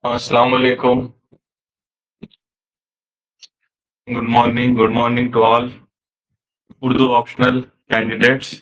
Assalamu alaikum. Good morning to all Urdu optional candidates.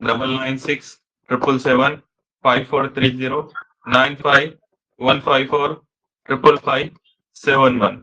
996754309515454571।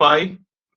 5,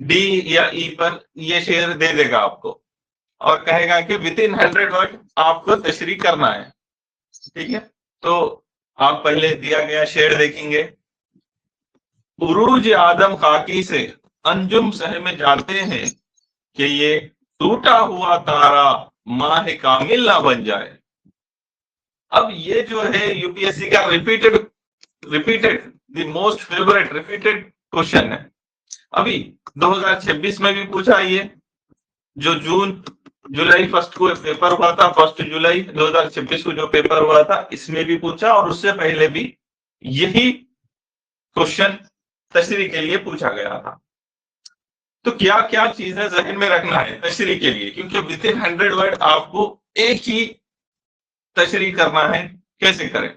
D یا ای پر یہ share دے دے گا آپ کو اور کہے گا کہ ود ان 100 ورڈ آپ کو تشریح کرنا ہے. ٹھیک ہے, تو آپ پہلے دیا گیا شیئر دیکھیں گے. عروج آدم خاکی سے انجم سہ میں جاتے ہیں کہ یہ ٹوٹا ہوا تارا ماہ کامل نہ بن جائے. اب یہ جو ہے یو پی ایس سی کا repeated the most favourite repeated question ہے. ابھی 2026 میں بھی پوچھا, یہ جو جولائی 1 کو پیپر ہوا تھا, 1 جولائی 2026 کو جو پیپر ہوا تھا اس میں بھی پوچھا, اور اس سے پہلے بھی یہی کوشچن تشریح کے لیے پوچھا گیا تھا. تو کیا کیا چیزیں ذہن میں رکھنا ہے تشریح کے لیے, کیونکہ ود ان 100 ورڈ آپ کو ایک ہی تشریح کرنا ہے. کیسے کریں؟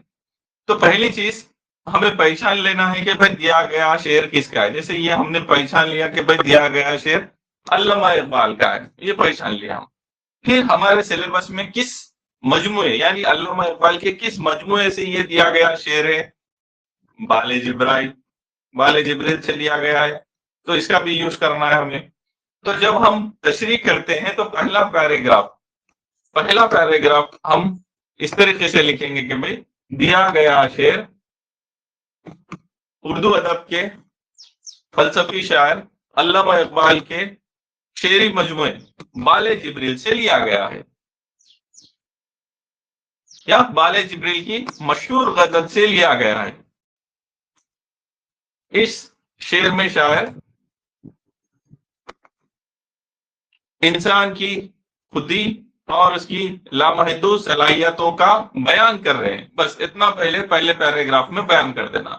تو پہلی چیز ہمیں پہچان لینا ہے کہ بھائی دیا گیا شعر کس کا ہے. جیسے یہ ہم نے پہچان لیا کہ بھائی دیا گیا شعر علامہ اقبال کا ہے, یہ پہچان لیا ہم. پھر ہمارے سلیبس میں کس مجموعے یعنی علامہ اقبال کے کس مجموعے سے یہ دیا گیا شعر ہے, بال جبریل سے لیا گیا ہے, تو اس کا بھی یوز کرنا ہے ہمیں. تو جب ہم تشریح کرتے ہیں تو پہلا پیراگراف ہم اس طریقے سے لکھیں گے کہ بھائی دیا گیا شعر اردو ادب کے فلسفی شاعر علامہ اقبال کے شعری مجموعے بال جبریل سے لیا گیا ہے, یا بال جبریل کی مشہور غزل سے لیا گیا ہے. اس شعر میں شاعر انسان کی خودی اور اس کی لامحدود صلاحیتوں کا بیان کر رہے ہیں. بس اتنا پہلے پیراگراف میں بیان کر دینا.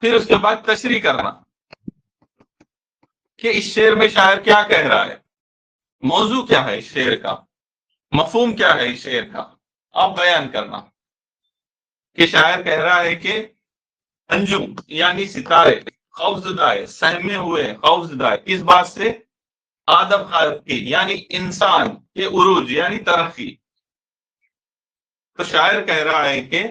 پھر اس کے بعد تشریح کرنا کہ اس شعر میں شاعر کیا کہہ رہا ہے, موضوع کیا ہے اس شعر کا, مفہوم کیا ہے اس شعر کا, آپ بیان کرنا. کہ شاعر کہہ رہا ہے کہ انجم یعنی ستارے خوفزدہ سہمے ہوئے خوفزدہ اس بات سے آدم خاکی یعنی انسان کے عروج یعنی ترقی. تو شاعر کہہ رہا ہے کہ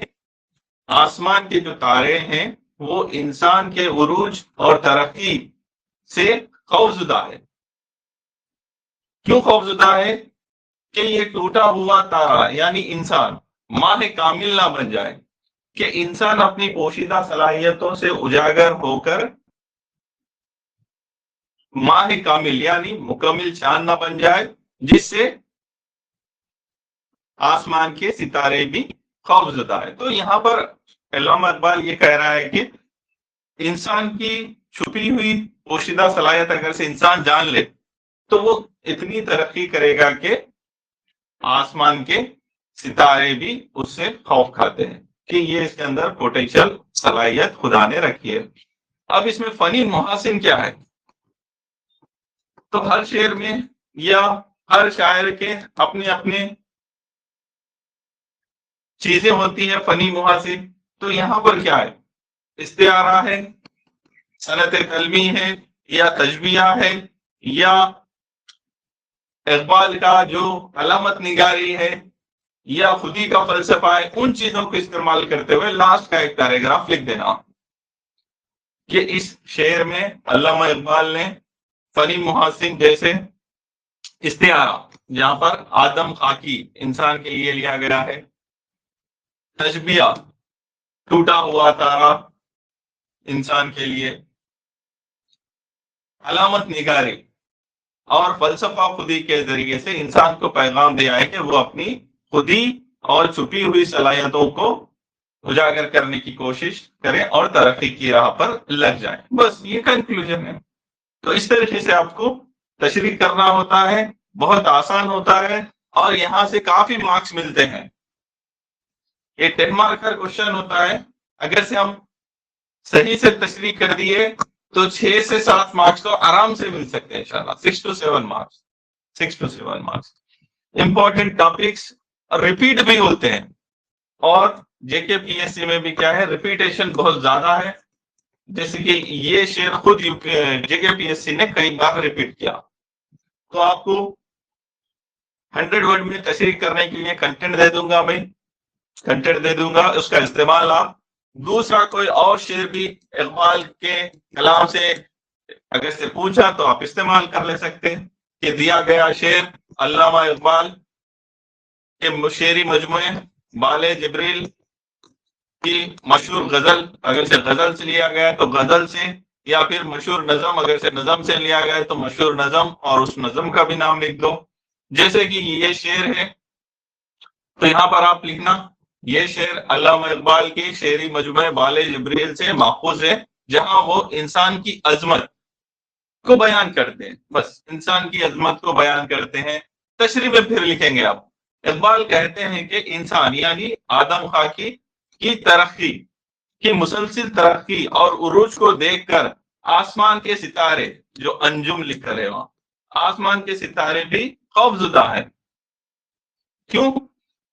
آسمان کے جو تارے ہیں وہ انسان کے عروج اور ترقی سے خوفزدہ ہے. کیوں خوفزدہ ہے؟ کہ یہ ٹوٹا ہوا تارا یعنی انسان ماہ کامل نہ بن جائے, کہ انسان اپنی پوشیدہ صلاحیتوں سے اجاگر ہو کر ماہ کامل یعنی مکمل چاند نہ بن جائے, جس سے آسمان کے ستارے بھی خوفزدہ ہے. تو یہاں پر علامہ اقبال یہ کہہ رہا ہے کہ انسان کی چھپی ہوئی پوشیدہ صلاحیت اگر سے انسان جان لے تو وہ اتنی ترقی کرے گا کہ آسمان کے ستارے بھی اس سے خوف کھاتے ہیں, کہ یہ اس کے اندر پوٹینشیل صلاحیت خدا نے رکھی ہے. اب اس میں فنی محاسن کیا ہے؟ تو ہر شعر میں یا ہر شاعر کے اپنے اپنے چیزیں ہوتی ہیں فنی محاسن. تو یہاں پر کیا ہے, استعارہ ہے, صنعت قلمی ہے, یا تشبیہ ہے, یا اقبال کا جو علامت نگاری ہے, یا خودی کا فلسفہ ہے. ان چیزوں کو استعمال کرتے ہوئے لاسٹ کا ایک پیراگراف لکھ دینا کہ اس شعر میں علامہ اقبال نے فنی محاسن جیسے استعارہ جہاں پر آدم خاکی انسان کے لیے لیا گیا ہے, تشبیہ ٹوٹا ہوا تارا انسان کے لیے, علامت نگاری اور فلسفہ خودی کے ذریعے سے انسان کو پیغام دیا ہے کہ وہ اپنی خودی اور چھپی ہوئی صلاحیتوں کو اجاگر کرنے کی کوشش کریں اور ترقی کی راہ پر لگ جائیں. بس یہ کنکلوژن ہے. تو اس طریقے سے آپ کو تشریح کرنا ہوتا ہے, بہت آسان ہوتا ہے, اور یہاں سے کافی مارکس ملتے ہیں. یہ 10 مارکر کوشچن ہوتا ہے. اگر سے ہم صحیح سے تشریح کر دیے تو 6 سے 7 مارکس تو آرام سے مل سکتے ہیں انشاءاللہ. 6 to 7 marks. Important topics repeat بھی ہوتے ہیں, اور جے کے پی ایس سی میں بھی کیا ہے, ریپیٹیشن بہت زیادہ ہے. جیسے کہ یہ شعر خود جے کے پی ایس سی نے کئی بار ریپیٹ کیا. تو آپ کو 100 ورڈ میں تشریح کرنے کے لیے کنٹینٹ دے دوں گا, اس کا استعمال آپ دوسرا کوئی اور شعر بھی اقبال کے کلام سے اگر سے پوچھا تو آپ استعمال کر لے سکتے ہیں کہ دیا گیا شعر علامہ اقبال کے شعری مجموعے بال جبریل کی مشہور غزل، اگر سے غزل سے لیا گیا تو غزل سے، یا پھر مشہور نظم اگر سے نظم سے لیا گیا تو مشہور نظم، اور اس نظم کا بھی نام لکھ دو. جیسے کہ یہ شعر ہے تو یہاں پر آپ لکھنا یہ شعر علامہ اقبال کی شعری مجموعے بال جبریل سے ماخوذ ہے، جہاں وہ انسان کی عظمت کو بیان کرتے ہیں، بس انسان کی عظمت کو بیان کرتے ہیں. تشریح میں پھر لکھیں گے آپ. اقبال کہتے ہیں کہ انسان یعنی آدم خاکی کی ترقی کی مسلسل ترقی اور عروج کو دیکھ کر آسمان کے ستارے جو انجم لکھ رہے وہاں آسمان کے ستارے بھی خوفزدہ ہیں. کیوں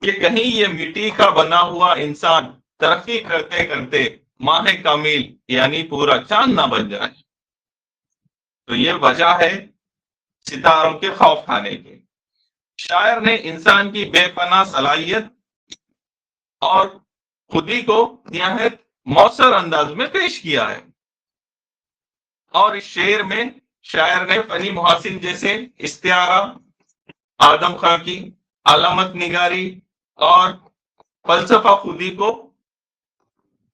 کہ کہیں یہ مٹی کا بنا ہوا انسان ترقی کرتے کرتے ماہ کامل یعنی پورا چاند نہ بن جائے. تو یہ وجہ ہے ستاروں کے خوف کھانے کی. شاعر نے انسان کی بے پناہ صلاحیت اور خودی کو نہایت مؤثر انداز میں پیش کیا ہے، اور اس شعر میں شاعر نے فنی محاسن جیسے استعارہ، آدم خاکی، علامت نگاری اور فلسفہ خودی کو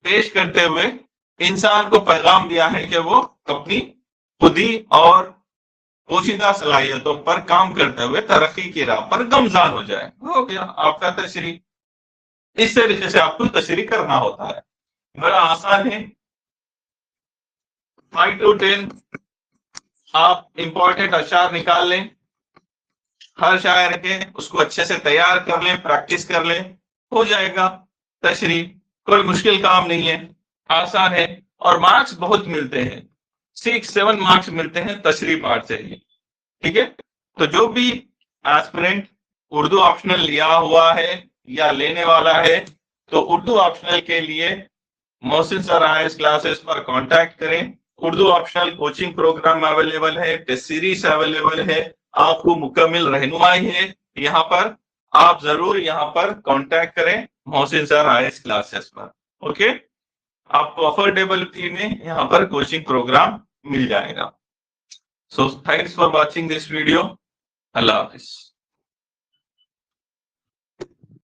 پیش کرتے ہوئے انسان کو پیغام دیا ہے کہ وہ اپنی خودی اور پوشیدہ صلاحیتوں پر کام کرتے ہوئے ترقی کی راہ پر گامزن ہو جائے. ہو گیا آپ کا تشریح. اس طریقے سے آپ کو تشریح کرنا ہوتا ہے، بڑا آسان ہے. 5 to 10 آپ امپورٹنٹ اشعار نکال لیں ہر شاعر کے، اس کو اچھے سے تیار کر لیں، پریکٹس کر لیں، ہو جائے گا تشریح. کوئی مشکل کام نہیں ہے، آسان ہے، اور مارکس بہت ملتے ہیں. 6-7 مارکس ملتے ہیں تشریح پارٹ سے ہی. ٹھیک ہے. تو جو بھی ایسپرنٹ اردو آپشنل لیا ہوا ہے یا لینے والا ہے تو اردو آپشنل کے لیے محسن سر آئیس کلاسز پر کانٹیکٹ کریں. Urdu optional coaching program available ہے، ٹیسٹ سیریز اویلیبل ہے، آپ کو مکمل رہنمائی ہے. یہاں پر آپ ضرور یہاں پر کانٹیکٹ کریں محسن سر آئیس کلاسز پر. اوکے، آپ کو افورڈیبلٹی میں یہاں پر کوچنگ پروگرام مل جائے گا. So thanks for watching this video. Allah Hafiz.